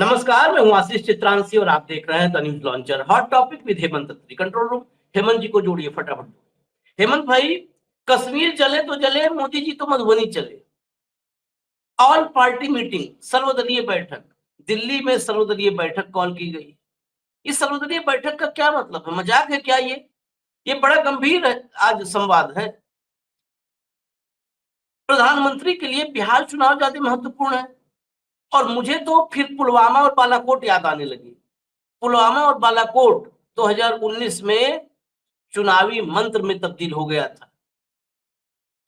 नमस्कार, मैं हूं आशीष चित्रांशी और आप देख रहे हैं the news launcher. Hot topic with Hemant Atri, control room. Hemant ji को जोड़िए फटाफट। हेमंत भाई, कश्मीर जले तो जले, मोदी जी तो मधुबनी चले। ऑल पार्टी मीटिंग, सर्वदलीय बैठक, दिल्ली में सर्वदलीय बैठक कॉल की गई। इस सर्वदलीय बैठक का क्या मतलब है? मजाक है क्या ये बड़ा गंभीर है, आज संवाद है। प्रधानमंत्री के लिए बिहार चुनाव ज्यादा महत्वपूर्ण है। और मुझे तो फिर पुलवामा और बालाकोट याद आने लगी। पुलवामा और बालाकोट 2019 में चुनावी मंत्र में तब्दील हो गया था।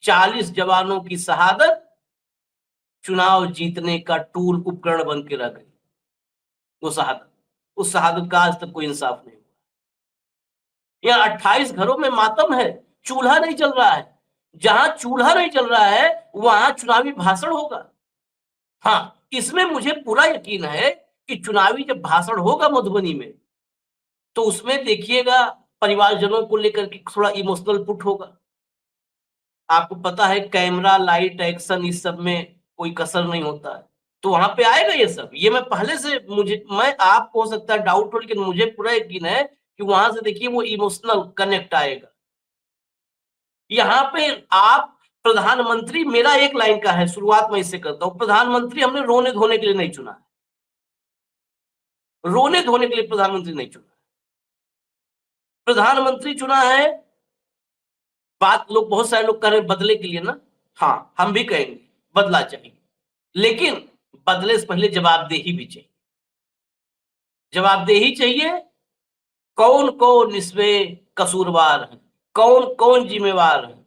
40 जवानों की शहादत चुनाव जीतने का टूल उपकरण बन के रह गई। वो शहादत, उस शहादत का आज तक कोई इंसाफ नहीं हुआ। यहाँ 28 घरों में मातम है, चूल्हा नहीं चल रहा है। जहां चूल्हा नहीं चल रहा है वहां चुनावी भाषण होगा। हाँ, इसमें मुझे पूरा यकीन है कि चुनावी जब भाषण होगा मधुबनी में, तो उसमें देखिएगा परिवारजनों को लेकर के थोड़ा इमोशनल पुट होगा। आपको पता है कैमरा लाइट एक्शन इस सब में कोई कसर नहीं होता है, तो वहां पे आएगा ये सब। ये मैं पहले से, मुझे, मैं, आपको हो सकता है डाउट हो, लेकिन मुझे पूरा यकीन है कि वहां से देखिए वो इमोशनल कनेक्ट आएगा। यहाँ पे आप प्रधानमंत्री, मेरा एक लाइन का है, शुरुआत मैं इससे करता हूं। प्रधानमंत्री हमने रोने धोने के लिए नहीं चुना है, रोने धोने के लिए प्रधानमंत्री नहीं चुना। प्रधानमंत्री चुना है, बात लोग, बहुत सारे लोग कह रहे हैं बदले के लिए ना। हाँ, हम भी कहेंगे बदला चाहिए, लेकिन बदले से पहले जवाबदेही भी चाहिए। जवाबदेही चाहिए। कौन कौन इसमें कसूरवार है, कौन कौन जिम्मेवार है,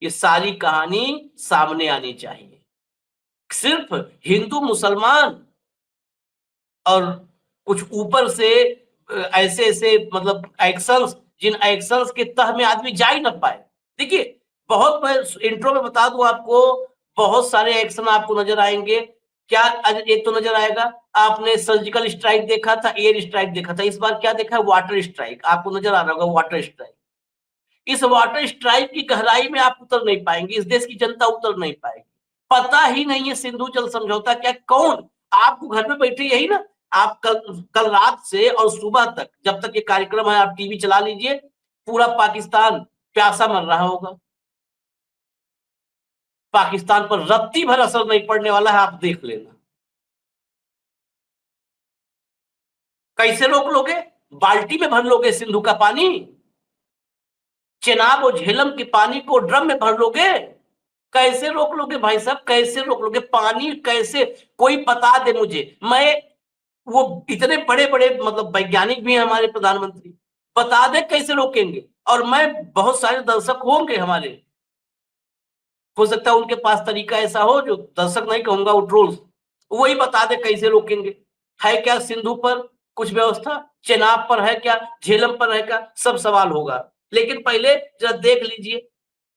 ये सारी कहानी सामने आनी चाहिए। सिर्फ हिंदू मुसलमान और कुछ ऊपर से ऐसे ऐसे मतलब एक्शंस, जिन एक्शंस के तह में आदमी जा ही ना पाए। देखिए, बहुत, मैं इंट्रो में बता दूं आपको, बहुत सारे एक्शन आपको नजर आएंगे। क्या? एक तो नजर आएगा, आपने सर्जिकल स्ट्राइक देखा था, एयर स्ट्राइक देखा था, इस बार क्या देखा है? Water strike. आपको नजर आ रहा होगा वाटर स्ट्राइक। इस वाटर स्ट्राइक की गहराई में आप उतर नहीं पाएंगे, इस देश की जनता उतर नहीं पाएगी। पता ही नहीं है सिंधु जल समझौता क्या, कौन। आपको घर में बैठे यही ना, आप कल कल रात से और सुबह तक, जब तक ये कार्यक्रम है, आप टीवी चला लीजिए, पूरा पाकिस्तान प्यासा मर रहा होगा। पाकिस्तान पर रत्ती भर असर नहीं पड़ने वाला है, आप देख लेना। कैसे रोक लोगे? बाल्टी में भर लोगे सिंधु का पानी? चेनाब और झेलम के पानी को ड्रम में भर लोगे? कैसे रोक लोगे भाई साहब, कैसे रोक लोगे पानी? कैसे? कोई बता दे मुझे। मैं, वो इतने बड़े बड़े मतलब वैज्ञानिक भी हैं हमारे प्रधानमंत्री, बता दे कैसे रोकेंगे। और मैं, बहुत सारे दर्शक होंगे हमारे, हो सकता है उनके पास तरीका ऐसा हो, जो दर्शक नहीं कहूंगा, वो ट्रोल्स, वही बता दे कैसे रोकेंगे। है क्या सिंधु पर कुछ व्यवस्था? चेनाब पर है क्या? झेलम पर है क्या? सब सवाल होगा। लेकिन पहले जरा देख लीजिए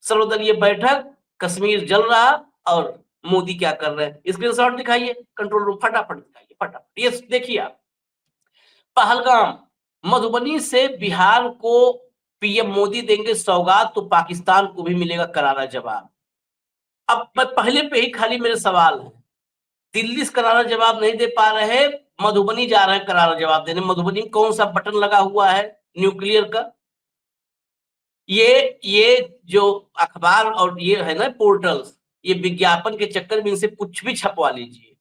सर्वदलीय बैठक, कश्मीर जल रहा, और मोदी क्या कर रहे हैं। स्क्रीनशॉट दिखाइए कंट्रोल रूम, फटाफट दिखाइए, फटाफट। ये देखिए आप, पहलगाम, मधुबनी से बिहार को पीएम मोदी देंगे सौगात, तो पाकिस्तान को भी मिलेगा करारा जवाब। अब मैं पहले पे ही खाली मेरे सवाल है, दिल्ली से करारा जवाब नहीं दे पा रहे, मधुबनी जा रहे हैं करारा जवाब देने। मधुबनी में कौन सा बटन लगा हुआ है न्यूक्लियर का? ये जो अखबार और ये है ना पोर्टल्स, ये विज्ञापन के चक्कर में इनसे कुछ भी छपवा लीजिए।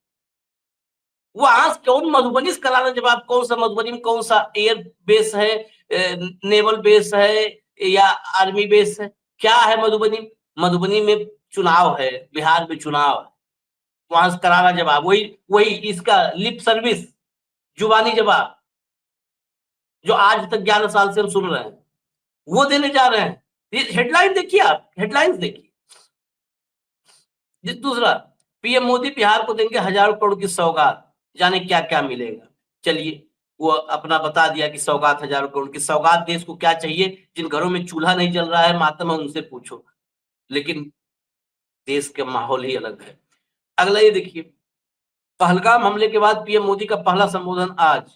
वहां कौन मधुबनी से करारा जवाब? कौन सा मधुबनी में कौन सा एयर बेस है, नेवल बेस है, या आर्मी बेस है? क्या है मधुबनी? मधुबनी में चुनाव है, बिहार में चुनाव है, वहां से करारा जवाब, वही वही इसका लिप सर्विस, जुबानी जवाब, जो आज तक 11 साल से हम सुन रहे हैं, वो देने जा रहे हैं। ये हेडलाइन देखिए, आप हेडलाइंस देखिए। दूसरा, पीएम मोदी बिहार को देंगे हजारों करोड़ की सौगात, जाने क्या क्या मिलेगा। चलिए, वो अपना बता दिया कि सौगात, हजारों करोड़ की सौगात। देश को क्या चाहिए? जिन घरों में चूल्हा नहीं जल रहा है, मातम है, उनसे पूछो। लेकिन देश का माहौल ही अलग है। अगला ये देखिए, पहलगाम हमले के बाद पीएम मोदी का पहला संबोधन आज।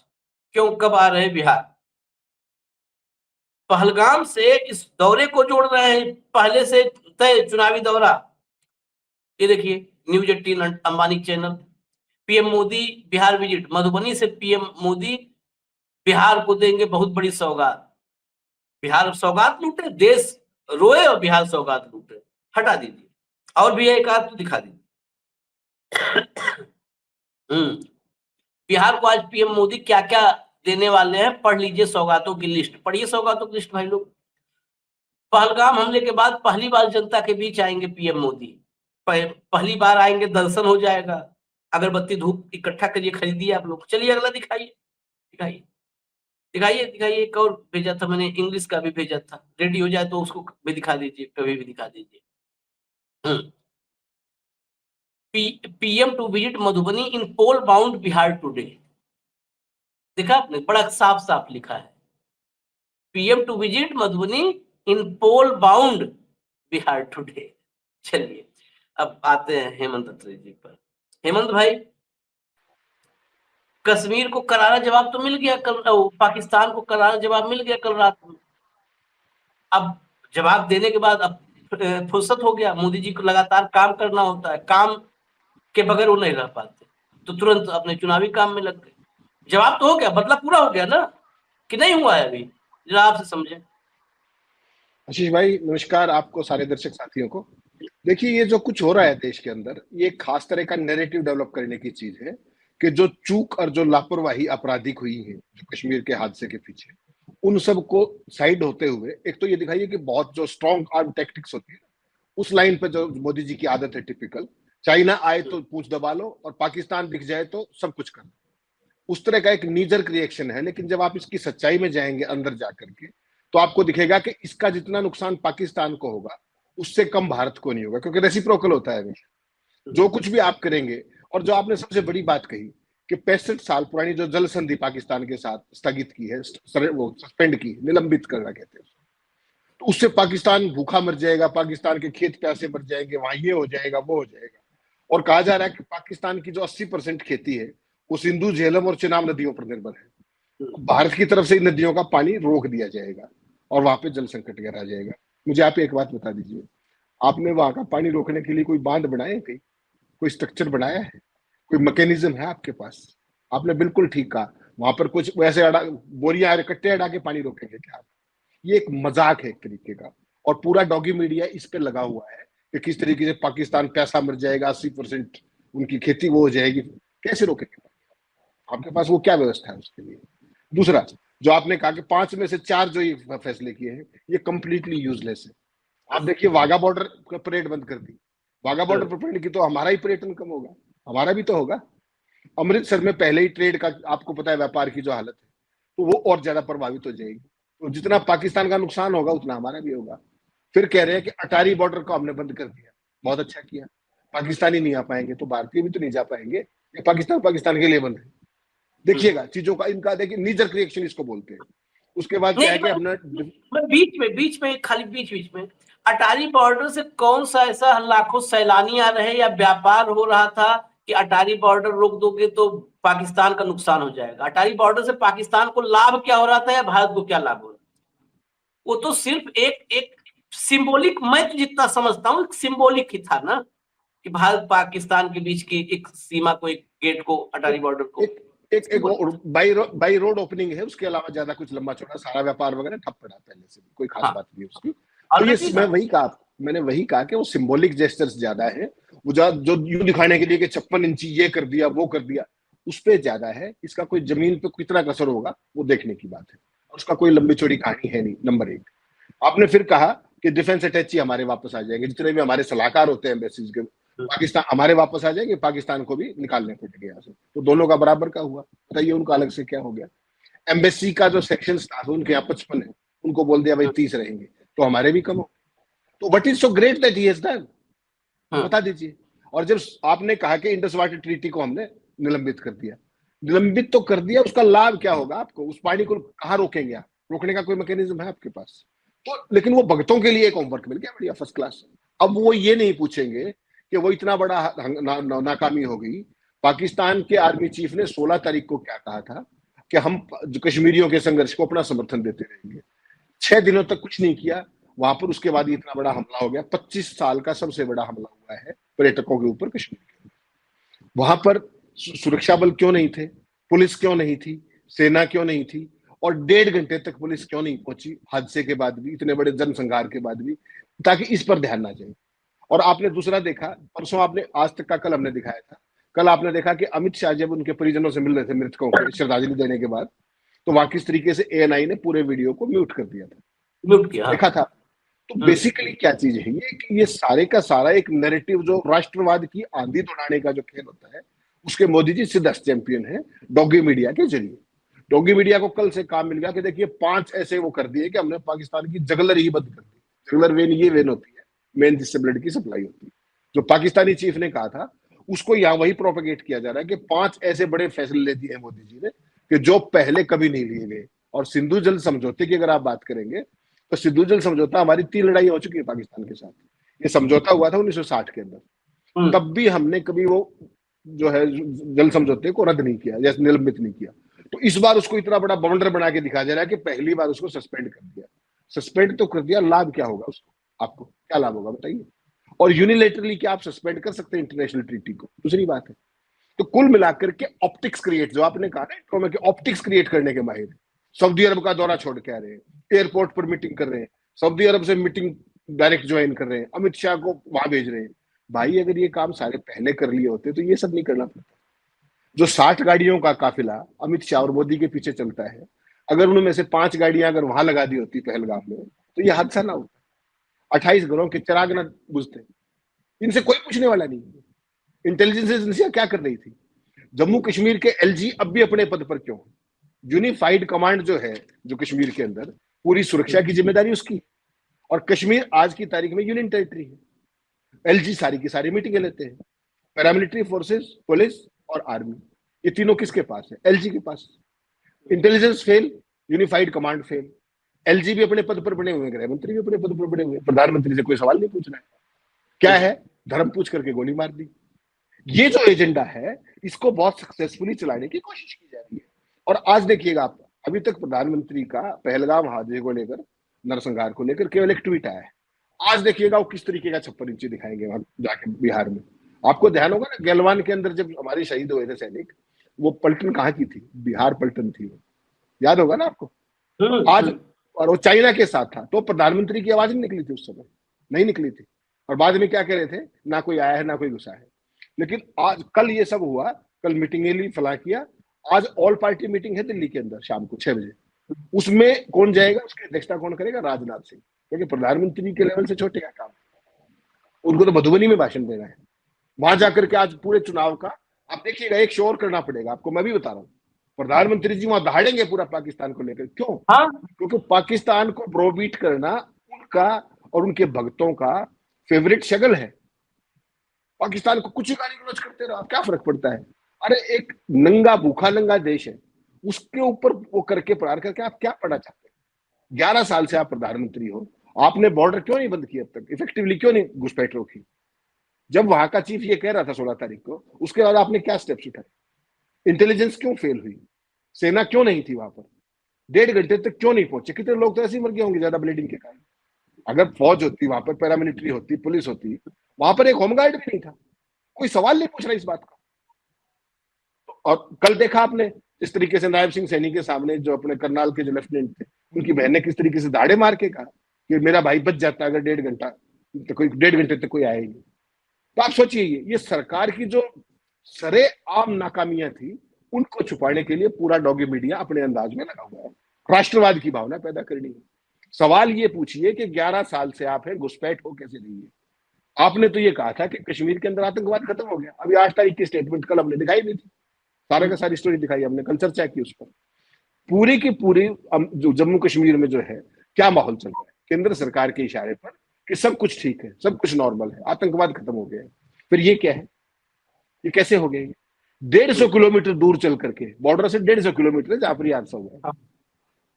क्यों, कब आ रहे हैं बिहार? पहलगाम से इस दौरे को जोड़ रहे हैं, पहले से तय चुनावी दौरा। ये देखिए news 18 Ambani channel, PM Modi Bihar visit, Madhubani से पीएम मोदी बिहार को देंगे बहुत बड़ी सौगात। बिहार सौगात लूटे, देश रोए और बिहार सौगात लूटे। हटा दीजिए, और भी एक आध तो दिखा दीजिए। बिहार को आज पीएम मोदी क्या क्या देने वाले हैं, पढ़ लीजिए सौगातों की लिस्ट। पढ़िए सौगातों की लिस्ट भाई लोग। पहलगाम हमले के बाद पहली बार जनता के बीच आएंगे पीएम मोदी। पहली बार आएंगे, दर्शन हो जाएगा। अगरबत्ती धूप इकट्ठा करिए, खरीदिए आप लोग। चलिए अगला दिखाइए, दिखाइए, दिखाइए, दिखाइए। एक और भेजा था मैंने, इंग्लिश का भी भेजा था। रेडी हो जाए तो उसको भी दिखा दीजिए, कभी भी दिखा दीजिए। PM to visit Madhubani in poll bound Bihar today. देखा आपने, बड़ा साफ साफ लिखा है, PM to visit Madhubani in poll bound Bihar today. चलिए अब आते हैं हेमंत अत्रे जी पर। हेमंत भाई, कश्मीर को करारा जवाब तो मिल गया कल, पाकिस्तान को करारा जवाब मिल गया कल रात में। अब जवाब देने के बाद अब फुर्सत हो गया। मोदी जी को लगातार काम करना होता है, काम के बगैर वो नहीं रह पाते, तो तुरंत अपने चुनावी काम में लग गए। जवाब तो हो गया, मतलब पूरा हो गया ना, कि नहीं हुआ है अभी? जरा आपसे समझे। आशीष भाई नमस्कार, आपको सारे दर्शक साथियों को। देखिए, ये जो कुछ हो रहा है देश के अंदर, ये खास तरह का नैरेटिव डेवलप करने की चीज है कि जो चूक और जो लापरवाही आपराधिक हुई है जो कश्मीर के हादसे के पीछे, उन सब को साइड होते हुए एक तो ये दिखाइए कि बहुत जो स्ट्रॉन्ग आर्म टैक्टिक्स होती है उस लाइन पे जो मोदी जी की आदत है टिपिकल, चाइना आए तो पूछ दबा लो और पाकिस्तान दिख जाए तो सब कुछ कर लो, उस तरह का एक नीजर्क रिएक्शन है। लेकिन जब आप इसकी सच्चाई में जाएंगे अंदर जाकर के, तो आपको दिखेगा कि इसका जितना नुकसान पाकिस्तान को होगा उससे कम भारत को नहीं होगा, क्योंकि रेसिप्रोकल होता है हमेशा। जो कुछ भी आप करेंगे, और जो आपने सबसे बड़ी बात कही कि 65 साल पुरानी जो जल संधि पाकिस्तान के साथ स्थगित की है, वो सस्पेंड की, निलंबित करना कहते हैं, तो उससे पाकिस्तान भूखा मर जाएगा, पाकिस्तान के खेत प्यासे मर जाएंगे, वहां ये हो जाएगा वो हो जाएगा। और कहा जा रहा है कि पाकिस्तान की जो 80% खेती है वो सिंधु, झेलम और चिनाब नदियों पर निर्भर है। भारत की तरफ से इन नदियों का पानी रोक दिया जाएगा और वहां पे जल संकट गहरा जाएगा। मुझे आप एक बात बता दीजिए, आपने वहां का पानी रोकने के लिए कोई बांध बनाए, कहीं कोई स्ट्रक्चर बनाया है, कोई मैकेनिज्म है आपके पास? आपने बिल्कुल ठीक कहा, वहां पर कुछ वैसे बोरियां कट्टे अड़ा के पानी रोकेंगे क्या आप? ये एक मजाक है एक तरीके का, और पूरा डॉगी मीडिया इस पे लगा हुआ है कि किस तरीके से पाकिस्तान पैसा मर जाएगा, 80% उनकी खेती वो हो जाएगी। कैसे रोकेंगे? आपके पास वो क्या व्यवस्था है उसके लिए? दूसरा, जो आपने कहा कि 5 में से 4 जो ये फैसले किए हैं ये कंप्लीटली यूजलेस है। आप देखिए, वाघा बॉर्डर का परेड बंद कर दी। वाघा बॉर्डर पर परेड की तो हमारा ही पर्यटन कम होगा, हमारा भी तो होगा। अमृतसर में पहले ही ट्रेड का आपको पता है व्यापार की जो हालत है, तो वो और ज्यादा प्रभावित हो जाएगी। तो जितना पाकिस्तान का नुकसान होगा उतना हमारा भी होगा। फिर कह रहे हैं कि अटारी बॉर्डर को हमने बंद कर दिया, बहुत अच्छा किया। पाकिस्तानी नहीं आ पाएंगे तो भारतीय भी तो नहीं जा पाएंगे, ये पाकिस्तान पाकिस्तान के लिए बंद है। देखिएगा चीजों का, इनका देखिए नीजर रिएक्शन इसको बोलते हैं। उसके बाद क्या है कि अपना बीच में खाली बीच में अटारी बॉर्डर से कौन सा ऐसा लाखों सैलानी आ रहे या व्यापार हो रहा था कि अटारी बॉर्डर रोक दोगे तो पाकिस्तान का नुकसान हो जाएगा? अटारी बॉर्डर से पाकिस्तान को लाभ क्या हो रहा था या भारत को क्या लाभ हो रहा था? वो तो सिर्फ एक एक सिंबॉलिक, मैं तो जितना समझता हूँ सिंबॉलिक ही था ना, कि भारत पाकिस्तान के बीच की एक सीमा को, एक गेट को, अटारी बॉर्डर को एक बाई रोड ओपनिंग है, उसके अलावा ज्यादा कुछ लंबा चौड़ा सारा व्यापार वगैरह ठप पड़ा पहले से, कोई खास बात नहीं उसकी। तो ये मैंने वही कहा कि वो सिंबॉलिक जेस्चर्स ज्यादा है, वो जो यूं दिखाने के लिए कि 56 इंची ये कर दिया वो कर दिया, उस पे ज्यादा है। इसका कोई जमीन पे कितना असर होगा वो देखने की बात है, और उसका कोई लंबी चौड़ी कहानी है नहीं। नंबर 1, आपने फिर कहा कि डिफेंस अटैची हमारे वापस आ जाएंगे, जितने भी हमारे सलाहकार होते हैं एम्बेसीज के, पाकिस्तान हमारे वापस आ जाएंगे, पाकिस्तान को भी निकालने पड़ेंगे यहाँ से। तो दोनों का बराबर का हुआ, बताइए उनका अलग से क्या हो गया? एम्बेसी का जो सेक्शन था उनके यहाँ 55 है, उनको बोल दिया भाई 30 रहेंगे, तो हमारे भी कम हो। तो what is so great that he has done, बता दीजिए। और जब आपने कहा कि इंडस वाटर ट्रीटी को हमने निलंबित कर दिया, निलंबित तो कर दिया, उसका लाभ क्या होगा आपको? उस पानी को कहाँ रोकेंगे आप? रोकने का कोई मैकेनिज्म है आपके पास? तो लेकिन वो भगतों के लिए एक होमवर्क मिल गया बढ़िया फर्स्ट क्लास। अब वो ये नहीं पूछेंगे कि वो इतना बड़ा नाकामी हो गई। पाकिस्तान के आर्मी चीफ ने 16 तारीख को क्या कहा था कि हम कश्मीरियों के संघर्ष को अपना समर्थन देते रहेंगे। 6 दिनों तक कुछ नहीं किया वहां पर, उसके बाद इतना बड़ा हमला हो गया। 25 साल का सबसे बड़ा हमला हुआ है पर्यटकों के ऊपर कश्मीर के। वहां पर सुरक्षा बल क्यों नहीं थे, पुलिस क्यों नहीं थी, सेना क्यों नहीं थी, और 1.5 घंटे तक पुलिस क्यों नहीं पहुंची हादसे के बाद भी, इतने बड़े जनसंहार के बाद भी, ताकि इस पर ध्यान ना जाए। और आपने दूसरा देखा, परसों आपने आज तक का कल हमने दिखाया था, कल आपने देखा कि अमित शाह जब उनके परिजनों से मिल रहे थे मृतकों के श्रद्धांजलि देने के बाद, तो वहां किस तरीके से एएनआई ने पूरे वीडियो को म्यूट कर दिया था, म्यूट किया। देखा था। तो बेसिकली क्या चीज है ये, कि ये सारे का सारा एक नैरेटिव जो राष्ट्रवाद की आंधी दौड़ाने का जो खेल होता है, उसके मोदी जी सीधा चैंपियन है डॉगी मीडिया के जरिए। डॉगी मीडिया को कल से काम मिल गया कि देखिए 5 ऐसे वो कर दिए कि हमने पाकिस्तान की जगलर ही बंद कर दी। जगलर वेन ये वेन होती है मेन, जिससे ब्लड की सप्लाई होती है, जो पाकिस्तानी चीफ ने कहा था, उसको यहाँ वही प्रोपेगेट किया जा रहा है कि 5 ऐसे बड़े फैसले ले दिए मोदी जी ने कि जो पहले कभी नहीं लिए गए। और सिंधु जल समझौते की अगर आप बात करेंगे, तो सिंधु जल समझौता, हमारी 3 लड़ाई हो चुकी है पाकिस्तान के साथ। ये समझौता हुआ था 1960 के अंदर, तब भी हमने कभी वो जो है जल समझौते को रद्द नहीं किया या निलंबित नहीं किया। तो इस बार उसको इतना बड़ा बाउंडर बना के दिखाया जा रहा है कि पहली बार उसको सस्पेंड कर दिया। सस्पेंड तो कर दिया, लाभ क्या होगा उसको, आपको क्या लाभ होगा बताइए। और यूनिलेटरली क्या आप सस्पेंड कर सकते हैं इंटरनेशनल ट्रीटी को, दूसरी बात है। तो कुल मिलाकर के ऑप्टिक्स क्रिएट, जो आपने कहा ना इंट्रो में कि ऑप्टिक्स क्रिएट करने के माहिर, सऊदी अरब का दौरा छोड़ के आ रहे हैं, एयरपोर्ट पर मीटिंग कर रहे हैं, सऊदी अरब से मीटिंग डायरेक्ट ज्वाइन कर रहे हैं, अमित शाह को वहां भेज रहे हैं। भाई अगर ये काम सारे पहले कर लिए होते तो ये सब नहीं करना पड़ता। जो 60 गाड़ियों का काफिला अमित शाह और मोदी के पीछे चलता है, अगर उनमें से 5 गाड़ियां अगर वहां लगा दी होती पहलगाम में, तो ये हादसा ना होता। 28 घरों के चिराग ना बुझते। इनसे कोई पूछने वाला नहीं है। इंटेलिजेंस एजेंसियां क्या कर रही थी? जम्मू कश्मीर के एलजी अब भी अपने पद पर क्यों? यूनिफाइड कमांड जो है, जो कश्मीर के अंदर, पूरी सुरक्षा की जिम्मेदारी उसकी, और कश्मीर आज की तारीख में यूनियन टेरिटरी है। एलजी सारी की सारी मीटिंगें लेते हैं। पैरामिलिट्री फोर्सेस, पुलिस और आर्मी, ये तीनों किसके पास है? एलजी के पास। Intelligence fail, unified command fail, LG भी अपने पद पर बने हुए, गृह मंत्री भी अपने पद पर बने हुए, प्रधानमंत्री से कोई सवाल नहीं पूछ रहा है। क्या है? धर्म पूछ करके गोली मार दी। ये जो एजेंडा है, इसको बहुत सक्सेसफुली चलाने की कोशिश की जा रही है। और आज देखिएगा आप, अभी तक प्रधानमंत्री का पहलगाम हादसे को लेकर, नरसंहार को लेकर केवल एक ट्वीट आया है। आज देखिएगा वो किस तरीके का 56 इंची दिखाएंगे वहां जाके बिहार में। आपको ध्यान होगा ना, गलवान के अंदर जब हमारे शहीद हुए थे सैनिक, वो पलटन कहाँ की थी? बिहार पलटन थी वो, याद होगा ना आपको। आज, और वो चाइना के साथ था, तो प्रधानमंत्री की आवाज नहीं निकली थी उस समय, नहीं निकली थी। और बाद में क्या कह रहे थे, ना कोई आया है ना कोई घुसा है। लेकिन आज कल ये सब हुआ, कल मीटिंग ली, फला किया। आज ऑल पार्टी मीटिंग है दिल्ली के अंदर शाम को 6 बजे। उसमें कौन जाएगा, उसकी अध्यक्षता कौन करेगा? राजनाथ सिंह, क्योंकि प्रधानमंत्री के लेवल से छोटे का काम, उनको तो मधुबनी में भाषण देना है। वहां जाकर के आज पूरे चुनाव का आप देखिएगा, एक शोर करना पड़ेगा आपको, मैं भी बता रहा हूँ। प्रधानमंत्री जी वहां दहाड़ेंगे पूरा पाकिस्तान को लेकर। क्यों? हाँ, क्योंकि पाकिस्तान को ब्रोबीट करना उनका और उनके भक्तों का फेवरेट शगल है। पाकिस्तान को कुछ ही गाली गलौज करते रहो, क्या फर्क पड़ता है? अरे एक नंगा भूखा नंगा देश है, उसके ऊपर वो करके प्रहार करके आप क्या पढ़ना चाहते हैं? 11 साल से आप प्रधानमंत्री हो, आपने बॉर्डर क्यों नहीं बंद किया अब तक? इफेक्टिवली क्यों नहीं घुसपैठ रोकी? जब वहां का चीफ ये कह रहा था 16 तारीख को, उसके बाद आपने क्या स्टेप्स उठाए? इंटेलिजेंस क्यों फेल हुई? सेना क्यों नहीं थी वहां पर? 1.5 घंटे तक क्यों नहीं पहुंचे? कितने लोग तो ऐसे ही मर गए होंगे ज्यादा ब्लीडिंग के कारण। अगर फौज होती वहां पर, पैरामिलिट्री होती, पुलिस होती, वहां पर एक होमगार्ड भी नहीं था, कोई सवाल नहीं पूछ रहा इस बात का। और कल देखा आपने इस तरीके से नायब सिंह सैनी के सामने, जो अपने करनाल के जो लेफ्टिनेंट थे, उनकी बहन ने किस तरीके से दाड़े मार के कहा कि मेरा भाई बच जाता अगर 1.5 घंटा, तो कोई 1.5 घंटे तक कोई आया ही नहीं। तो आप सोचिए, ये सरकार की जो सरे आम नाकामियां थी, उनको छुपाने के लिए पूरा डॉगी मीडिया अपने अंदाज में लगा हुआ है, राष्ट्रवाद की भावना पैदा करनी है। सवाल ये पूछिए कि 11 साल से आप हैं, घुसपैठ हो कैसे रही है? आपने तो ये कहा था कि कश्मीर के अंदर आतंकवाद खत्म हो गया। अभी 8 तारीख की स्टेटमेंट कल हमने दिखाई दी थी, सारे का सारी स्टोरी दिखाई हमने, कल चर्चा की उस पर। पूरी की पूरी जो जम्मू कश्मीर में जो है क्या माहौल चल रहा है, केंद्र सरकार के इशारे पर कि सब कुछ ठीक है, सब कुछ नॉर्मल है, आतंकवाद खत्म हो गया है। फिर ये क्या है? ये कैसे हो गया? 150 किलोमीटर दूर चल करके, बॉर्डर से 150 किलोमीटर जहां पर हादसा हुआ है,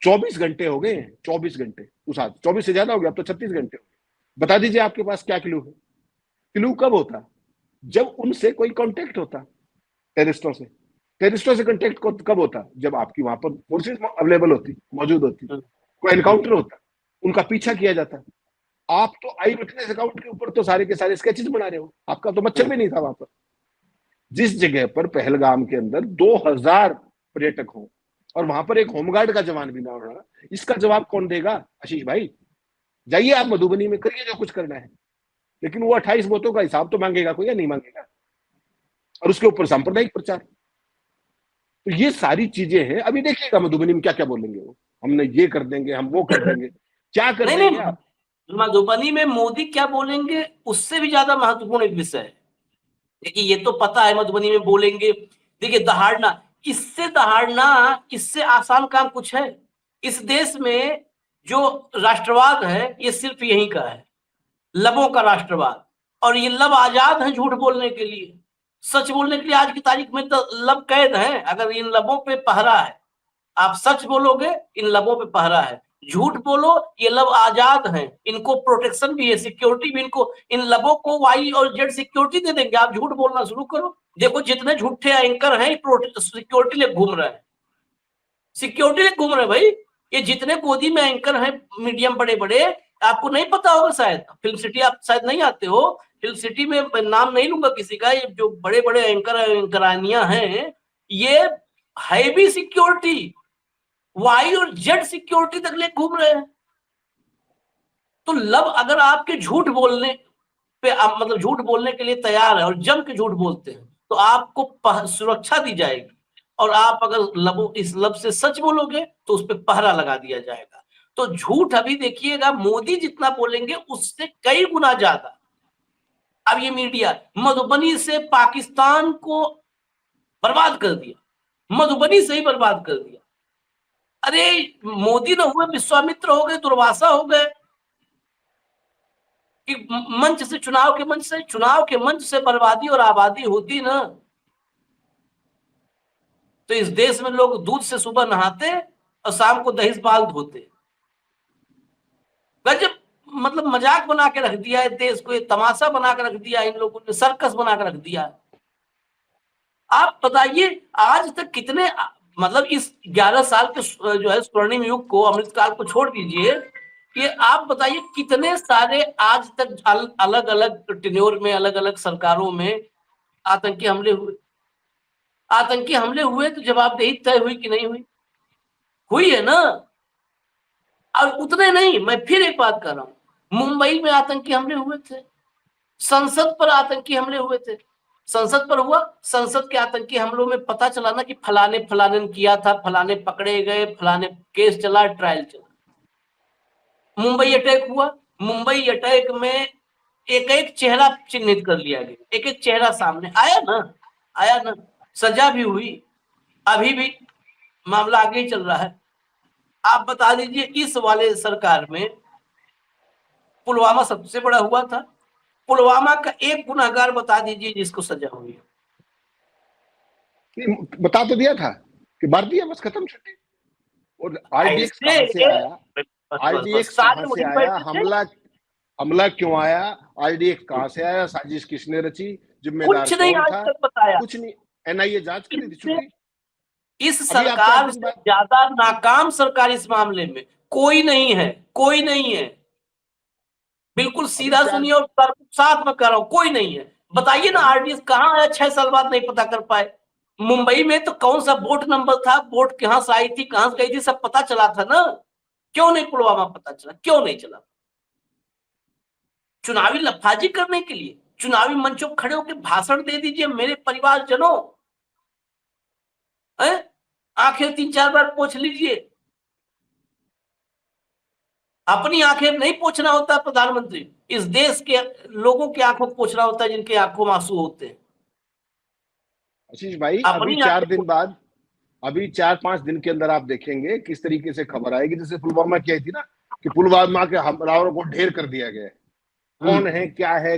24 घंटे हो गए हैं, 24 घंटे उस हाथ, 24 से ज्यादा हो गया, अब तो 36 घंटे हो गए। बता दीजिए आपके पास क्या क्लू है? क्लू कब होता? जब उनसे कोई कांटेक्ट होता, टेररिस्टों से। टेररिस्टों से कांटेक्ट कब होता? जब आपकी वहां पर फोर्सेस अवेलेबल होती, मौजूद होती, कोई एनकाउंटर होता, उनका पीछा किया जाता। आप तो आई विटनेस अकाउंट के ऊपर तो सारे के सारे स्केचेस बना रहे हो, आपका तो मच्छर भी नहीं था वहां पर। जिस जगह पर पहलगाम के अंदर 2000 पर्यटक हों और वहां पर एक होमगार्ड का जवान भी ना हो रहा, इसका जवाब कौन देगा? आशीष भाई, जाइए आप मधुबनी में, करिए जो कुछ करना है, लेकिन वो 28 वोटों का हिसाब तो मांगेगा कोई या नहीं मांगेगा? और उसके ऊपर सांप्रदायिक प्रचार। तो ये सारी चीजें हैं। अभी देखिएगा मधुबनी में क्या क्या बोलेंगे वो, हमने ये कर देंगे, हम वो कर देंगे। क्या कर नहीं देंगे नहीं, आप? मधुबनी में मोदी क्या बोलेंगे उससे भी ज्यादा महत्वपूर्ण एक विषय है। देखिए ये तो पता है मधुबनी में बोलेंगे। देखिए दहाड़ना, इससे दहाड़ना, इससे आसान काम कुछ है? इस देश में जो राष्ट्रवाद है ये सिर्फ यहीं का है, लबों का राष्ट्रवाद। और ये लब आजाद हैं झूठ बोलने के लिए, सच बोलने के लिए। आज की तारीख में तो लब कैद है। अगर इन लबों पे पहरा है, आप सच बोलोगे इन लबों पे पहरा है, झूठ बोलो ये लब आजाद हैं, इनको प्रोटेक्शन भी है, सिक्योरिटी भी। इनको इन लबों को वाई और जेड सिक्योरिटी दे देंगे। आप झूठ बोलना शुरू करो, देखो जितने झूठे एंकर हैं सिक्योरिटी ले घूम रहे हैं, सिक्योरिटी ले घूम रहे हैं भाई। ये जितने गोदी में एंकर हैं मीडियम बड़े बड़े, आपको नहीं पता होगा शायद, फिल्म सिटी आप शायद नहीं आते हो। फिल्म सिटी में नाम नहीं लूंगा किसी का, ये जो बड़े बड़े एंकर एंकरानियां हैं, ये हैवी सिक्योरिटी, वाई और जेड सिक्योरिटी तक ले घूम रहे हैं। तो लब अगर आपके झूठ बोलने पे मतलब झूठ बोलने के लिए तैयार है और जम के झूठ बोलते हैं, तो आपको सुरक्षा दी जाएगी। और आप अगर लबो इस लब से सच बोलोगे तो उस पर पहरा लगा दिया जाएगा। तो झूठ अभी देखिएगा मोदी जितना बोलेंगे उससे कई गुना ज्यादा। अब ये मीडिया मधुबनी से पाकिस्तान को बर्बाद कर दिया, मधुबनी से ही बर्बाद कर दिया। अरे मोदी न हुए विश्वामित्र हो गए, दुर्वासा हो गए कि मंच से, चुनाव के मंच से बर्बादी और आबादी होती ना, तो इस देश में लोग दूध से सुबह नहाते और शाम को दही बाल धोते। गजब, मतलब मजाक बना के रख दिया है देश को, ये तमाशा बना के रख दिया, इन लोगों ने सर्कस बना के रख दिया। आप बताइए आज तक कितने, मतलब इस 11 साल के जो है स्वर्णिम युग को, अमृतकाल को छोड़ दीजिए, ये आप बताइए कितने सारे आज तक अलग अलग टेन्योर में, अलग अलग सरकारों में आतंकी हमले हुए। आतंकी हमले हुए तो जवाबदेही तय हुई कि नहीं हुई? हुई है ना। और उतने नहीं, मैं फिर एक बात कर रहा हूं, मुंबई में आतंकी हमले हुए थे, संसद पर आतंकी हमले हुए थे, संसद पर हुआ। संसद के आतंकी हमलों में पता चला ना कि फलाने फलाने ने किया था, फलाने पकड़े गए, फलाने केस चला, ट्रायल चला। मुंबई अटैक हुआ, मुंबई अटैक में एक एक चेहरा चिन्हित कर लिया गया, एक एक चेहरा सामने आया ना, आया ना, सजा भी हुई, अभी भी मामला आगे ही चल रहा है। आप बता दीजिए इस वाले सरकार में पुलवामा सबसे बड़ा हुआ था, पुलवामा का एक गुनहगार बता दीजिए जिसको सजा हुई। बता तो दिया था कि मार दिया, बस खत्म, छुट्टी। और आरडीएक्स कहां से आया? आरडीएक्स कहां से आया? हमला क्यों आया? आरडीएक्स कहां से आया? साजिश किसने रची? जिम्मेदार कुछ नहीं कौन आज था? तक बताया। कुछ नहीं। एनआईए जांच करी थी, छुट्टी। इस अभी आप 4 सरकार दिन से बाद, ज्यादा नाकाम सरकार इस मामले में कोई नहीं है, कोई नहीं है। बिल्कुल अभी सीधा 4, सुनिए और साथ में कर रहा हूं, कोई नहीं है। बताइए ना आरडीएक्स कहां आया, 6 साल बाद नहीं पता कर पाए। मुंबई में तो कौन सा बोट नंबर था, बोट कहां से आई थी, कहां से गई थी, सब पता चला था ना। क्यों नहीं पुलवामा पता चला, क्यों नहीं चला? चुनावी लफाजी करने के लिए चुनावी मंचों पर खड़े होकर भाषण दे दीजिए मेरे परिवारजनों, आंखें 3-4 बार पोंछ लीजिए। अपनी आंखें नहीं पोंछना होता प्रधानमंत्री, इस देश के लोगों की आंखों को पोंछना होता है जिनके आंखों में आंसू होते हैं। आशीष भाई, अभी अपनी 4 आंखें। दिन बाद, अभी 4-5 दिन के अंदर आप देखेंगे किस तरीके से खबर आएगी। जैसे पुलवामा की आई थी ना, कि पुलवामा के हमलावरों को ढेर कर दिया गया है, कौन है,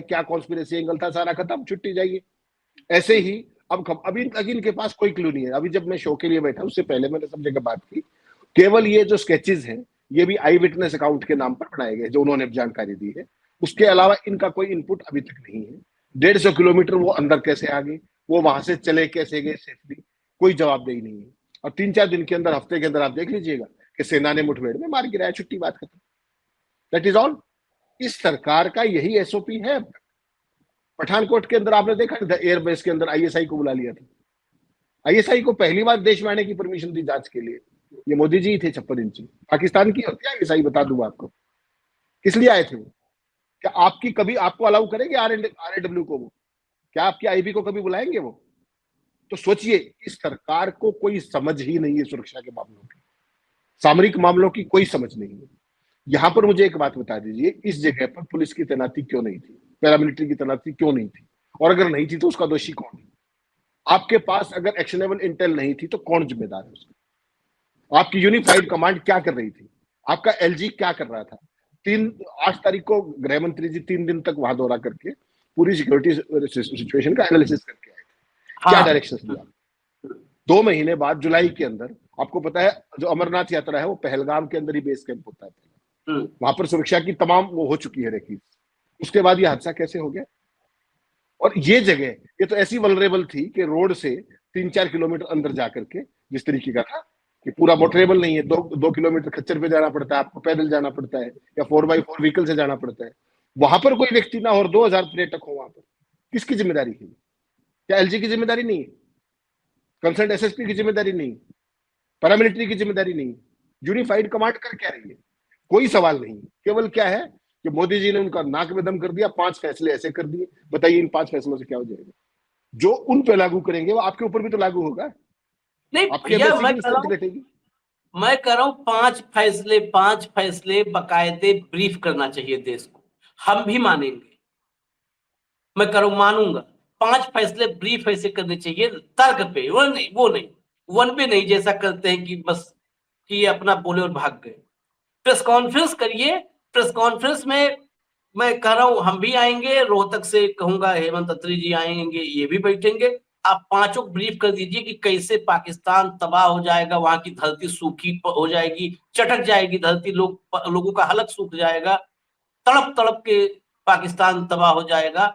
क्या कॉन्स्पिरेसी एंगल था, सारा खत्म, छुट्टी जाइए। ऐसे ही अभी तक इनके पास कोई क्लू नहीं है। अभी जब मैं शो के लिए बैठा, उससे पहले मैंने सब जगह बात की, केवल ये जो स्केचेस हैं, ये भी आई विटनेस अकाउंट के नाम पर बनाए गए, जो उन्होंने जानकारी दी है। उसके अलावा इनका कोई इनपुट अभी तक नहीं है। 150 किलोमीटर वो अंदर कैसे आ गए, वो वहां से चले कैसे गए सेफली, कोई जवाबदेही नहीं है। और 3-4 दिन के अंदर, हफ्ते के अंदर आप देख लीजिएगा कि सेना ने मुठभेड़ में मार गिराया, छुट्टी, बात खत्म। That is all. इस सरकार का यही एसओपी है। पठानकोट के अंदर आपने देखा था, एयरबेस के अंदर आईएसआई को बुला लिया था। आईएसआई को पहली बार देश में आने की परमिशन दी जांच के लिए, ये मोदी जी ही थे 56 इंची। पाकिस्तान की होती है आईएसआई, बता दूं आपको किस लिए आए थे वो। क्या आपकी कभी आपको अलाउ करेंगे आरएडब्ल्यू को वो? क्या आपकी आईबी को कभी बुलाएंगे वो? तो सोचिए, इस सरकार को कोई समझ ही नहीं है सुरक्षा के मामलों की, सामरिक मामलों की कोई समझ नहीं है। यहां पर मुझे एक बात बता दीजिए, इस जगह पर पुलिस की तैनाती क्यों नहीं थी, पैरामिलिट्री की तैनाती क्यों नहीं थी? और अगर नहीं थी तो उसका दोषी कौन है? आपके पास अगर एक्शनेबल इंटेल नहीं थी तो कौन जिम्मेदार है उसका? आपकी यूनिफाइड कमांड क्या कर रही थी? आपका एलजी क्या कर रहा था? 8 तारीख को गृह मंत्री जी 3 दिन तक वहां दौरा करके पूरी सिक्योरिटी सिचुएशन का एनालिसिस करके आए थे। क्या हाँ। डायरेक्शन दिया? 2 महीने बाद जुलाई के अंदर, आपको पता है जो अमरनाथ यात्रा है वो पहलगाम के अंदर ही बेस कैंप होता है, वहां पर सुरक्षा की तमाम वो हो चुकी है रेकी। उसके बाद ये हादसा कैसे हो गया? और ये जगह, ये तो ऐसी वल्नरेबल थी कि रोड से 3-4 किलोमीटर अंदर जाकर के जिस तरीके का था कि पूरा मोटरेबल नहीं है, 2 किलोमीटर खच्चर पे जाना पड़ता है, आपको पैदल जाना पड़ता है या 4x4 व्हीकल से जाना पड़ता है। वहां पर कोई व्यक्ति ना और 2000 पर्यटक हो वहां पर, किसकी जिम्मेदारी है? क्या एलजी की जिम्मेदारी नहीं है? कंसर्न एसएसपी की जिम्मेदारी नहीं? पैरामिलिट्री की जिम्मेदारी नहीं? यूनिफाइड कमांड कर क्या रही है? कोई सवाल नहीं। केवल क्या है कि मोदी जी ने उनका नाक में दम कर दिया, 5 फैसले ऐसे कर दिए। बताइए इन 5 फैसलों से क्या हो जाएगा? जो उन पे लागू करेंगे वो आपके ऊपर भी तो लागू होगा। नहीं आपके भैया, अंदर सिविल स्ट्रेंथ बैठेगी। मैं कह रहा हूँ 5 फैसले बाकायदे ब्रीफ करना चाहिए देश को। हम भी मानेंगे, मैं कह रहा हूँ मानूंगा। 5 फैसले ब्रीफ ऐसे करने चाहिए, तर्क पे, वो नहीं वन पे नहीं, जैसा करते हैं कि बस कि ये अपना बोले और भाग गए। प्रेस कॉन्फ्रेंस करिए। प्रेस कॉन्फ्रेंस में मैं कह रहा हूं हम भी आएंगे, रोहतक से कहूंगा हेमंत अत्री जी आएंगे, ये भी बैठेंगे। आप पांचों ब्रीफ कर दीजिए कि कैसे पाकिस्तान तबाह हो जाएगा, वहां की धरती सूखी हो जाएगी, चटक जाएगी धरती, लोगों का हलक सूख जाएगा, तड़प तड़प के पाकिस्तान तबाह हो जाएगा।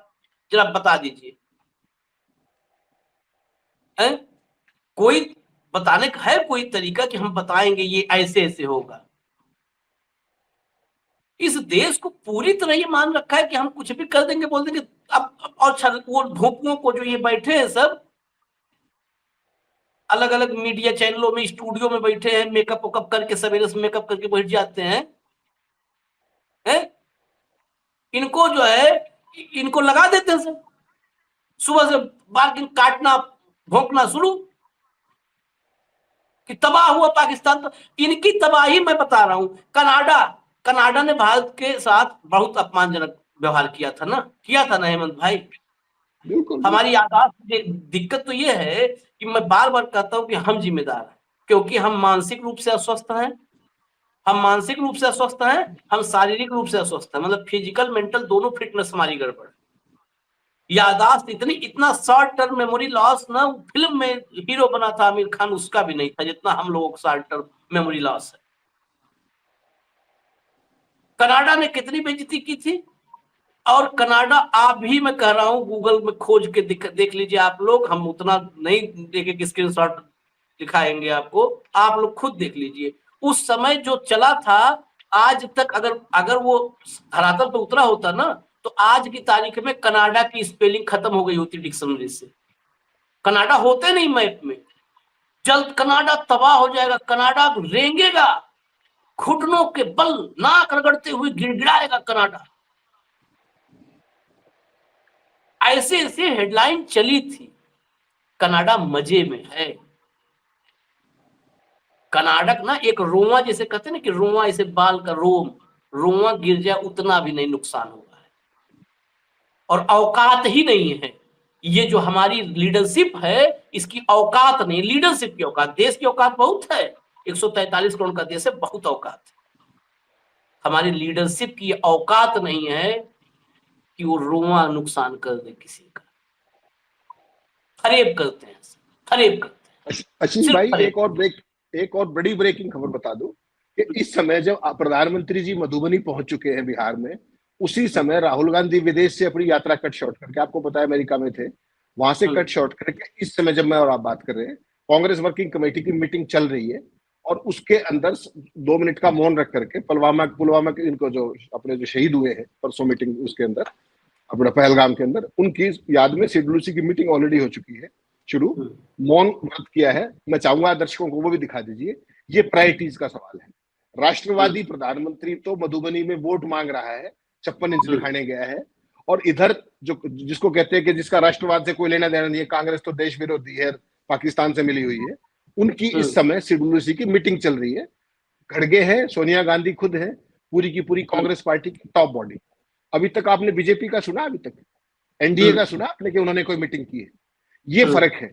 जरा बता दीजिए, है कोई बताने का है कोई तरीका कि हम बताएंगे ये ऐसे ऐसे होगा? इस देश को पूरी तरह ये मान रखा है कि हम कुछ भी कर देंगे, बोल देंगे। अब और वो भोंपुओं को जो ये बैठे हैं सब अलग अलग मीडिया चैनलों में, स्टूडियो में बैठे हैं, मेकअप वेकअप करके सवेरे से मेकअप करके बैठ जाते हैं। इनको जो है, इनको लगा देते हैं सब, सुबह से बाल काटना, भोंकना शुरू कि तबाह हुआ पाकिस्तान। तो इनकी तबाही मैं बता रहा हूं। कनाडा ने भारत के साथ बहुत अपमानजनक व्यवहार किया था ना हेमंत भाई? बिल्कुल हमारी बिल्कुल। यादाश्त, दिक्कत तो ये है कि मैं बार बार कहता हूं कि हम जिम्मेदार हैं, क्योंकि हम मानसिक रूप से अस्वस्थ हैं। हम शारीरिक रूप से अस्वस्थ हैं, मतलब फिजिकल मेंटल दोनों फिटनेस हमारी गड़बड़ है। यादाश्त इतना शॉर्ट टर्म मेमोरी लॉस ना फिल्म में हीरो बना था आमिर खान, उसका भी नहीं था जितना हम लोगों को शॉर्ट टर्म मेमोरी लॉस है। कनाडा ने कितनी बेइज्जती की थी। और कनाडा, आप भी, मैं कह रहा हूं गूगल में खोज के देख लीजिए आप लोग, हम उतना नहीं देखे कि स्क्रीनशॉट दिखाएंगे आपको, आप लोग खुद देख लीजिए उस समय जो चला था। आज तक अगर अगर वो धरातल पे उतरा होता ना, तो आज की तारीख में कनाडा की स्पेलिंग खत्म हो गई होती डिक्शनरी से। कनाडा होते नहीं मैप में। जल्द कनाडा तबाह हो जाएगा, कनाडा रेंगेगा, घुटनों के बल नाक रगड़ते हुए गिड़गिड़ाएगा कनाडा। ऐसे ऐसे हेडलाइन चली थी। कनाडा मजे में है। कनाडक ना एक रोआ, जैसे कहते हैं ना कि रोआ, ऐसे बाल का रोआ गिर जाए उतना भी नहीं नुकसान हुआ है। और औकात ही नहीं है। ये जो हमारी लीडरशिप है, इसकी औकात नहीं। लीडरशिप की औकात, देश की औकात बहुत है, 143 करोड़ का देश है, बहुत औकात है। हमारी लीडरशिप की औकात नहीं है कि वो रोआ नुकसान कर दे किसी का। फरेब करते हैं, फरेब करते हैं, आशीष सिर्फ भाई, फरेब। एक और बड़ी ब्रेकिंग खबर बता दूं कि इस समय जब प्रधानमंत्री जी मधुबनी पहुंच चुके हैं बिहार में, उसी समय राहुल गांधी विदेश से अपनी यात्रा कट शॉर्ट करके, आपको पता है अमेरिका में थे, वहां से कट शॉर्ट करके इस समय जब मैं और आप बात कर रहे हैं, कांग्रेस वर्किंग कमेटी की मीटिंग चल रही है और उसके अंदर 2 मिनट का मौन रख करके पुलवामा के इनको जो अपने जो शहीद हुए हैं परसों मीटिंग उसके अंदर, अपना पहलगाम के अंदर, उनकी याद में सिडलूसी की मीटिंग ऑलरेडी हो चुकी है शुरू, मौन व्रत किया है। मैं चाहूंगा दर्शकों को वो भी दिखा दीजिए। ये प्रायोरिटीज का सवाल है। राष्ट्रवादी प्रधानमंत्री तो मधुबनी में वोट मांग रहा है, 56 इंच दिखाने गया है, और इधर जो जिसको कहते हैं कि जिसका राष्ट्रवाद से कोई लेना देना नहीं है, कांग्रेस तो देश विरोधी है, पाकिस्तान से मिली हुई है, उनकी इस समय सिडलूसी की मीटिंग चल रही है। खड़गे हैं, सोनिया गांधी खुद है, पूरी की पूरी कांग्रेस पार्टी की टॉप बॉडी। अभी तक आपने बीजेपी का सुना, अभी तक एनडीए का सुना आपने कि उन्होंने कोई मीटिंग की है? ये फर्क है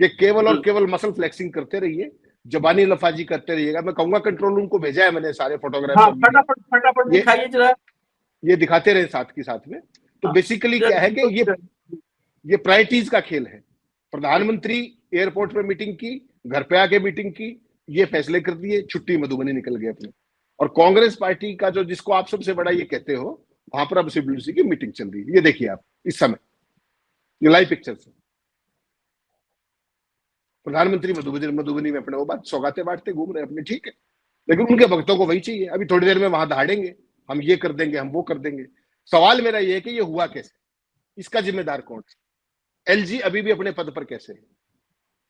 कि केवल और केवल मसल फ्लेक्सिंग करते रहिए, जबानी लफाजी करते रहिएगा। मैं कहूंगा कंट्रोल रूम को भेजा है मैंने सारे फोटोग्राफ, हाँ, फटाफट फटाफट दिखाइए जरा, ये दिखाते रहे साथ के साथ में। तो बेसिकली क्या है कि ये प्रायोरिटीज का खेल है। प्रधानमंत्री एयरपोर्ट पे मीटिंग की, घर पे आके मीटिंग की, ये फैसले कर दिए, छुट्टी, मधुबनी निकल गए अपने। और कांग्रेस पार्टी का जो, जिसको आप सबसे बड़ा ये कहते हो, वहां पर अब सिडलूसी की मीटिंग चल रही है। ये देखिए आप इस समय, ये लाइव पिक्चर है। प्रधानमंत्री मधुबनी में अपने वो बात सौगातें बांटते घूम रहे अपने, ठीक है, लेकिन उनके भक्तों को वही चाहिए। अभी थोड़ी देर में वहां दहाड़ेंगे, हम ये कर देंगे, हम वो कर देंगे। सवाल मेरा ये है कि ये हुआ कैसे, इसका जिम्मेदार कौन है? एलजी अभी भी अपने पद पर कैसे है?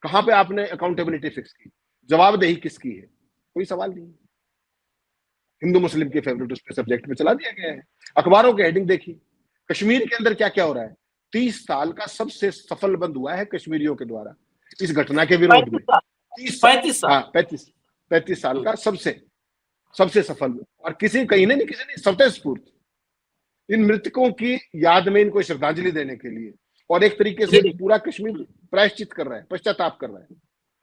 कहां पे आपने अकाउंटेबिलिटी फिक्स की? जवाबदेही किसकी है? कोई सवाल नहीं। हिंदू मुस्लिम के फेवरेट उस पे सब्जेक्ट में चला दिया गया है। अखबारों के हेडिंग देखिए, कश्मीर के अंदर क्या क्या हो रहा है। 30 साल का सबसे सफल बंद हुआ है कश्मीरियों के द्वारा इस घटना के विरोध में। 35 साल, हाँ, 35 साल का सबसे सफल, और किसी कहीं नहीं, किसी ने स्वतःस्फूर्त इन मृतकों की याद में इनको श्रद्धांजलि देने के लिए, और एक तरीके से पूरा कश्मीर प्रायश्चित कर रहा है, पश्चाताप कर रहा है।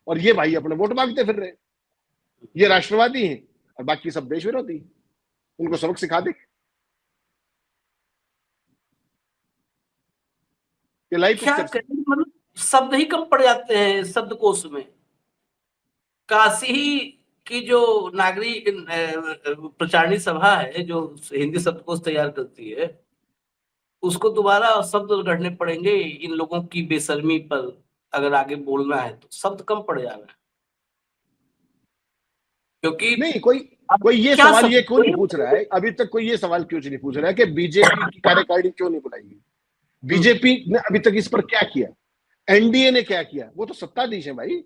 और ये भाई अपने वोट मांगते फिर रहे। ये राष्ट्रवादी हैं और बाकी सब देश विरोधी। उनको सबक सिखा दे। ये लाइव क्या पिक्चर, करें, मतलब शब्द ही कम पड़ जाते हैं शब्दकोश में। काशी की जो नागरिक प्रचारणी सभा है, जो हिंदी शब्दकोश तैयार करती है, उसको दोबारा शब्द गढ़ने पड़ेंगे इन लोगों की बेशर्मी पर। अगर आगे बोलना है तो शब्द कम पड़ जा रहा है, क्योंकि नहीं कोई ये सवाल ये क्यों नहीं पूछ रहा है अभी तक? कोई ये सवाल क्यों नहीं पूछ रहा है कि बीजेपी की कार्यकारिणी क्यों नहीं बुलाएगी? बीजेपी ने अभी तक इस पर क्या किया? एनडीए ने क्या किया? वो तो सत्ताधीश है भाई,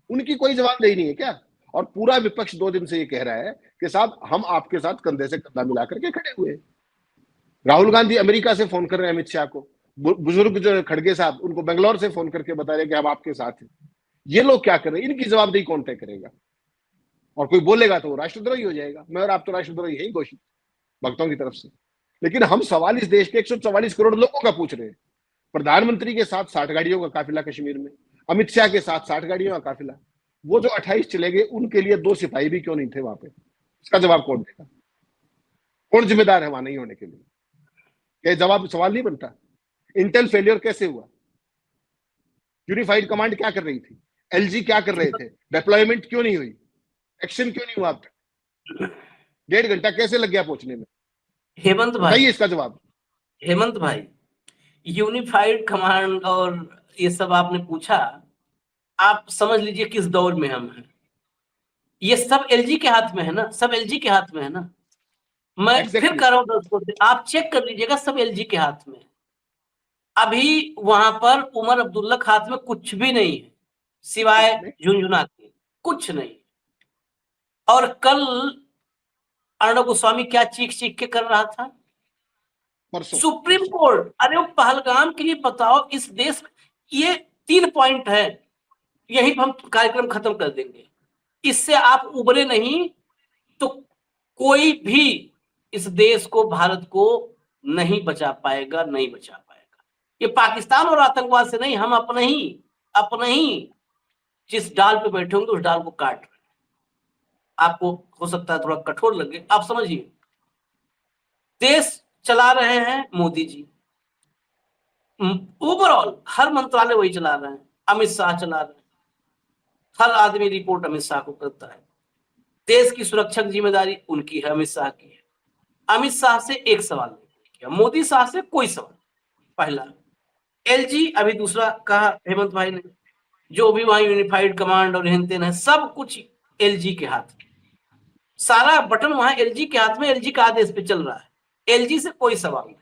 उनकी कोई जवाबदेही नहीं है क्या? और पूरा विपक्ष 2 दिन से ये कह रहा है कि साहब हम आपके साथ कंधे से कंधा मिलाकर के खड़े हुए। राहुल गांधी अमेरिका से फोन कर रहे हैं अमित शाह को, बुजुर्ग जो खड़गे साहब उनको बेंगलोर से फोन करके बता रहे हैं कि हम आपके साथ हैं। ये लोग क्या कर रहे हैं? इनकी जवाबदेही कौन तय करेगा? और कोई बोलेगा तो वो राष्ट्रद्रोही हो जाएगा। मैं और आप तो राष्ट्रद्रोही है ही घोषित भक्तों की तरफ से। लेकिन हम सवाल इस देश के 144 करोड़ लोगों का पूछ रहे हैं। प्रधानमंत्री के साथ 60 गाड़ियों का काफिला कश्मीर में, अमित शाह के साथ 60 गाड़ियों का काफिला, वो जो 28 चले गए उनके लिए 2 सिपाही भी क्यों नहीं थे वहां पे? इसका जवाब कौन देगा? कौन जिम्मेदार है वहां नहीं होने के लिए? क्या जवाब सवाल नहीं बनता? इंटेल फेलियर कैसे हुआ? यूनिफाइड कमांड क्या कर रही थी? एलजी क्या कर रहे थे? डिप्लॉयमेंट क्यों नहीं हुई? एक्शन क्यों नहीं हुआ अब तक? 1.5 घंटा कैसे लग गया पहुंचने में? हेमंत भाई, बताइए इसका जवाब। हेमंत भाई, यूनिफाइड कमांड और ये सब आपने पूछा, आप समझ लीजिए किस दौर में हम हैं। ये सब एलजी के हाथ में है ना, सब एलजी के हाथ में है ना। मैं फिर कह रहा हूं दोस्तों, आप चेक कर लीजिएगा, सब एलजी के हाथ में। अभी वहां पर उमर अब्दुल्ला के हाथ में कुछ भी नहीं है सिवाय झुंझुना के, कुछ नहीं। और कल अर्णब गोस्वामी क्या चीख चीख के कर रहा था? सुप्रीम कोर्ट, अरे वो पहलगाम के लिए बताओ, इस देश में ये 3 पॉइंट है, यही हम कार्यक्रम खत्म कर देंगे। इससे आप उबरे नहीं तो कोई भी इस देश को, भारत को नहीं बचा पाएगा, नहीं बचा पाएगा। ये पाकिस्तान और आतंकवाद से नहीं, हम अपने ही जिस डाल पे बैठे होंगे उस डाल को काट रहे हैं। आपको हो सकता है थोड़ा कठोर लगे, आप समझिए। देश चला रहे हैं मोदी जी, ओवरऑल हर मंत्रालय वही चला रहे हैं, अमित शाह चला रहे हैं, हर आदमी रिपोर्ट अमित शाह को करता है। देश की सुरक्षा की जिम्मेदारी उनकी है, अमित शाह की है। अमित शाह से एक सवाल नहीं किया, मोदी शाह से कोई सवाल। पहला एलजी, अभी दूसरा कहा हेमंत भाई ने, जो भी वहां यूनिफाइड कमांड और हेनतेन है, सब कुछ एलजी के हाथ में, सारा बटन वहां एलजी के हाथ में, एलजी का आदेश पे चल रहा है। एलजी से कोई सवाल नहीं।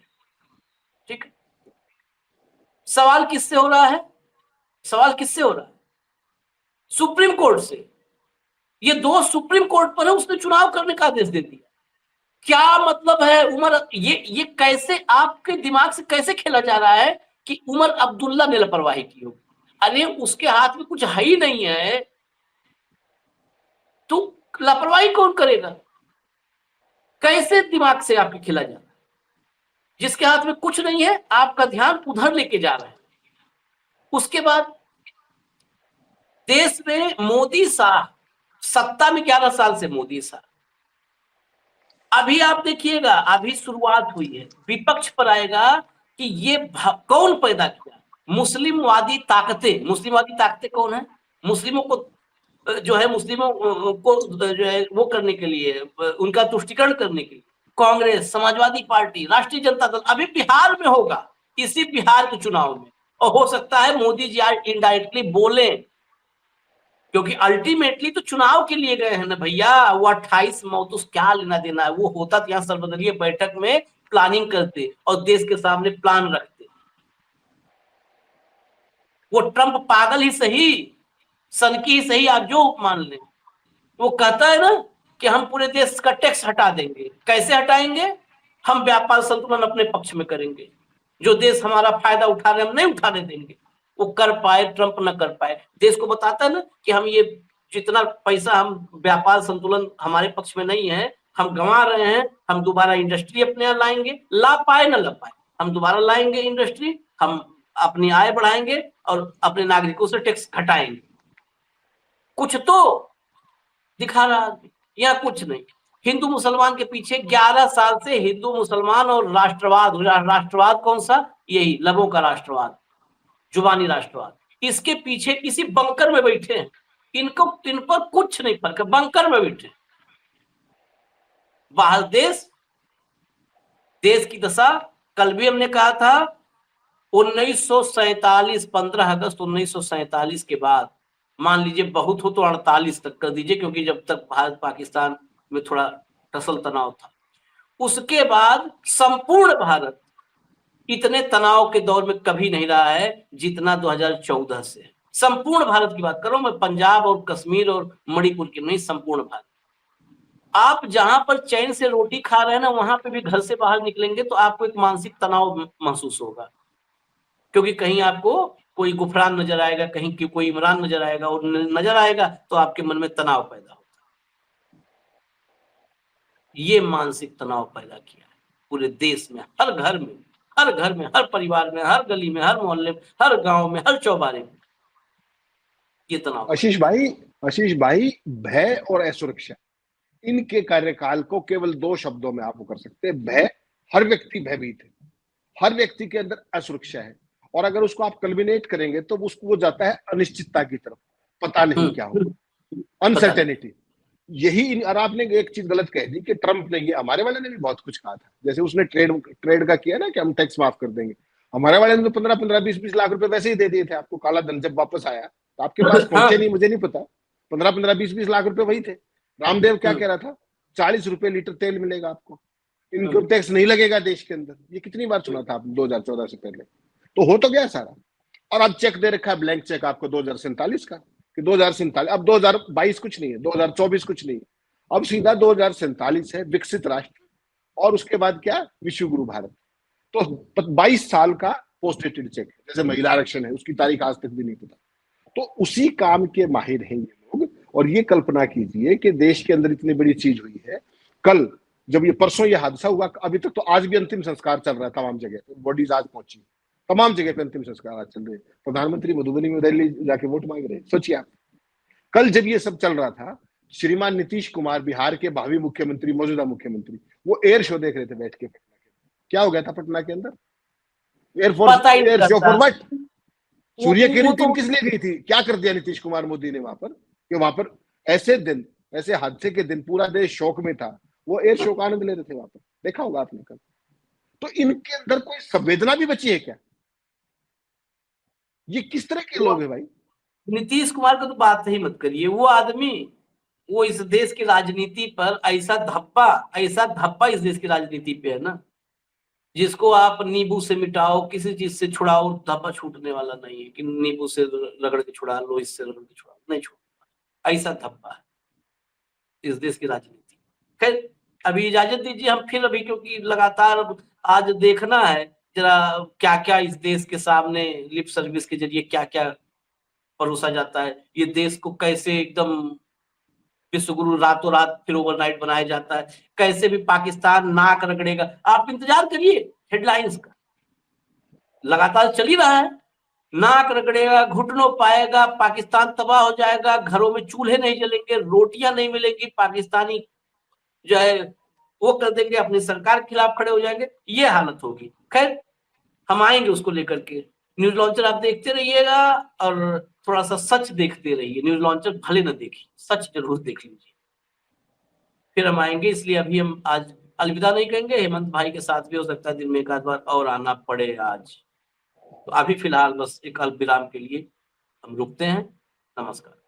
ठीक है, सवाल किससे हो रहा है? सवाल किससे हो रहा है? सुप्रीम कोर्ट से। ये दोष सुप्रीम कोर्ट पर है, उसने चुनाव करने का आदेश दे दिया। क्या मतलब है उमर, ये कैसे आपके दिमाग से कैसे खेला जा रहा है कि उमर अब्दुल्ला ने लापरवाही की हो? अरे उसके हाथ में कुछ है ही नहीं है, तो लापरवाही कौन करेगा? कैसे दिमाग से आपके खेला जा रहा है? जिसके हाथ में कुछ नहीं है, आपका ध्यान उधर लेके जा रहा है। उसके बाद देश में मोदी शाह, सत्ता में 11 साल से मोदी शाह। अभी आप देखिएगा, अभी शुरुआत हुई है, विपक्ष पर आएगा कि ये कौन पैदा किया? मुस्लिमवादी ताकतें। मुस्लिमवादी ताकतें कौन है? मुस्लिमों को जो है, मुस्लिमों को जो है वो करने के लिए, उनका तुष्टीकरण करने के लिए कांग्रेस, समाजवादी पार्टी, राष्ट्रीय जनता दल। अभी बिहार में होगा, इसी बिहार के चुनाव में, और हो सकता है मोदी जी आज इनडायरेक्टली बोले, क्योंकि अल्टीमेटली तो चुनाव के लिए गए हैं ना भैया। वो 28 मऊ तो क्या लेना देना है? वो होता तो यहाँ सर्वदलीय बैठक में प्लानिंग करते और देश के सामने प्लान रखते। वो ट्रंप पागल ही सही, सनकी ही सही, आप जो मान लें, वो कहता है ना कि हम पूरे देश का टैक्स हटा देंगे। कैसे हटाएंगे? हम व्यापार संतुलन अपने पक्ष में करेंगे, जो देश हमारा फायदा उठा रहे हम नहीं उठाने देंगे। वो कर पाए ट्रंप न कर पाए, देश को बताता है ना कि हम ये जितना पैसा, हम व्यापार संतुलन हमारे पक्ष में नहीं है, हम गंवा रहे हैं, हम दोबारा इंडस्ट्री अपने यहाँ लाएंगे, ला पाए न ला पाए, हम दोबारा लाएंगे इंडस्ट्री, हम अपनी आय बढ़ाएंगे और अपने नागरिकों से टैक्स घटाएंगे। कुछ तो दिखा रहा आदमी, यहाँ कुछ नहीं। हिंदू मुसलमान के पीछे 11 साल से हिंदू मुसलमान और राष्ट्रवाद। राष्ट्रवाद कौन सा? यही लबों का राष्ट्रवाद, जुबानी राष्ट्रवाद। इसके पीछे किसी बंकर में बैठे हैं, इनको इन पर कुछ नहीं फर्क है, बंकर में बैठे। बाहर देश की दशा, कल भी हमने कहा था 1947, 15 अगस्त 1947 के बाद, मान लीजिए बहुत हो तो 48 तक कर दीजिए, क्योंकि जब तक भारत पाकिस्तान में थोड़ा टसल तनाव था, उसके बाद संपूर्ण भारत इतने तनाव के दौर में कभी नहीं रहा है जितना 2014 से। संपूर्ण भारत की बात कर रहा हूं मैं, पंजाब और कश्मीर और मणिपुर की नहीं, संपूर्ण भारत। आप जहां पर चैन से रोटी खा रहे हैं ना, वहां पे भी घर से बाहर निकलेंगे तो आपको एक मानसिक तनाव महसूस होगा, क्योंकि कहीं आपको कोई गुफरान नजर आएगा, कहीं कोई इमरान नजर आएगा, और नजर आएगा तो आपके मन में तनाव पैदा होगा। ये मानसिक तनाव पैदा किया है पूरे देश में, हर घर में, हर घर में, हर परिवार में, हर गली में, हर मोहल्ले में, हर गांव में, हर चौबारे में ये तनाव। आशीष भाई, भय और असुरक्षा, इनके कार्यकाल को केवल 2 शब्दों में आप कर सकते हैं। भय, हर व्यक्ति भयभीत है, हर व्यक्ति के अंदर असुरक्षा है, और अगर उसको आप कल्बिनेट करेंगे तो उसको वो जाता है अनिश्चितता की तरफ, पता नहीं क्या होगा, अनसर्टेनिटी। यही, और आपने एक चीज गलत कह दी कि ट्रंप ने, ये हमारे वाले ने भी बहुत कुछ कहा था, जैसे उसने ट्रेड का किया ना कि हम टैक्स माफ कर देंगे। हमारे वाले ने तो 15-15, 20-20 लाख रुपए वैसे ही दे दिए थे आपको, काला धन जब वापस आया तो आपके पास पहुंचे नहीं, मुझे नहीं पता। 15-15, 20-20 लाख रुपए वही थे। रामदेव क्या कह रहा था? 40 रुपए लीटर तेल मिलेगा आपको, इनकम टैक्स नहीं लगेगा देश के अंदर। ये कितनी बार सुना था आपने 2014 से पहले? तो हो तो गया सारा। और अब चेक दे रखा है, ब्लैंक चेक आपको 2047 का, कि 2047, अब 2022 कुछ नहीं है, 2024 कुछ नहीं है, अब सीधा 2047 है, विकसित राष्ट्र, और उसके बाद क्या? विश्व गुरु भारत। तो 22 साल का पोस्ट डेटेड चेक, जैसे महिला आरक्षण है, उसकी तारीख आज तक भी नहीं पता। तो उसी काम के माहिर हैं ये लोग। और ये कल्पना कीजिए कि देश के अंदर इतनी बड़ी चीज हुई है। कल जब ये, परसों ये हादसा हुआ, अभी तक तो आज भी अंतिम संस्कार चल रहा है तमाम जगह, बॉडीज आज पहुंची, तमाम जगह पे अंतिम संस्कार आज चल रहे हैं। प्रधानमंत्री मधुबनी में रैली जाके वोट मांग रहे हैं, सोचिए आप। कल जब ये सब चल रहा था, श्रीमान नीतीश कुमार, बिहार के भावी मुख्यमंत्री, मौजूदा मुख्यमंत्री, वो एयर शो देख रहे थे बैठ के पटना के। क्या हो गया था पटना के अंदर? Air force air show for what? Surya की टीम किस लिए गई थी? क्या कर दिया नीतीश कुमार मोदी ने वहां पर, कि वहां पर ऐसे दिन, ऐसे हादसे के दिन पूरा देश शोक में था, वो एयर शो का आनंद ले रहे थे वहां पर। देखा होगा आपने कल। तो इनके अंदर कोई संवेदना भी बची है क्या? ये किस तरह के लोग हैं भाई? नीतीश कुमार का तो बात ही मत करिए। वो आदमी, वो इस देश की राजनीति पर ऐसा धब्बा इस देश की राजनीति पे है ना, जिसको आप नींबू से मिटाओ, किसी चीज से छुड़ाओ, धब्बा छूटने वाला नहीं है कि नींबू से रगड़ के छुड़ा लो, इससे रगड़ के छुड़ा लो, नहीं छूट, ऐसा धब्बा है इस देश की राजनीति। खैर अभी इजाजत दीजिए, हम फिर अभी, क्योंकि लगातार आज देखना है जरा क्या क्या इस देश के सामने लिप सर्विस के जरिए क्या क्या परोसा जाता है, ये देश को कैसे एकदम विश्व गुरु रातों रात फिर ओवरनाइट बनाया जाता है, कैसे भी पाकिस्तान नाक रगड़ेगा। आप इंतजार करिए हेडलाइंस का, लगातार चल ही रहा है, नाक रगड़ेगा, घुटनों पाएगा, पाकिस्तान तबाह हो जाएगा, घरों में चूल्हे नहीं जलेंगे, रोटियां नहीं मिलेंगी, पाकिस्तानी जो है वो कर देंगे, अपनी सरकार के खिलाफ खड़े हो जाएंगे, ये हालत होगी। खैर हम आएंगे उसको लेकर के। न्यूज लॉन्चर आप देखते रहिएगा और थोड़ा सा सच देखते रहिए, न्यूज लॉन्चर भले न देखिए, सच जरूर देख लीजिए, फिर हम आएंगे। इसलिए अभी हम आज अलविदा नहीं कहेंगे, हेमंत भाई के साथ भी हो सकता है दिन में एक आध बार और आना पड़े आज, तो अभी फिलहाल बस एक अल्प विराम के लिए हम रुकते हैं। नमस्कार।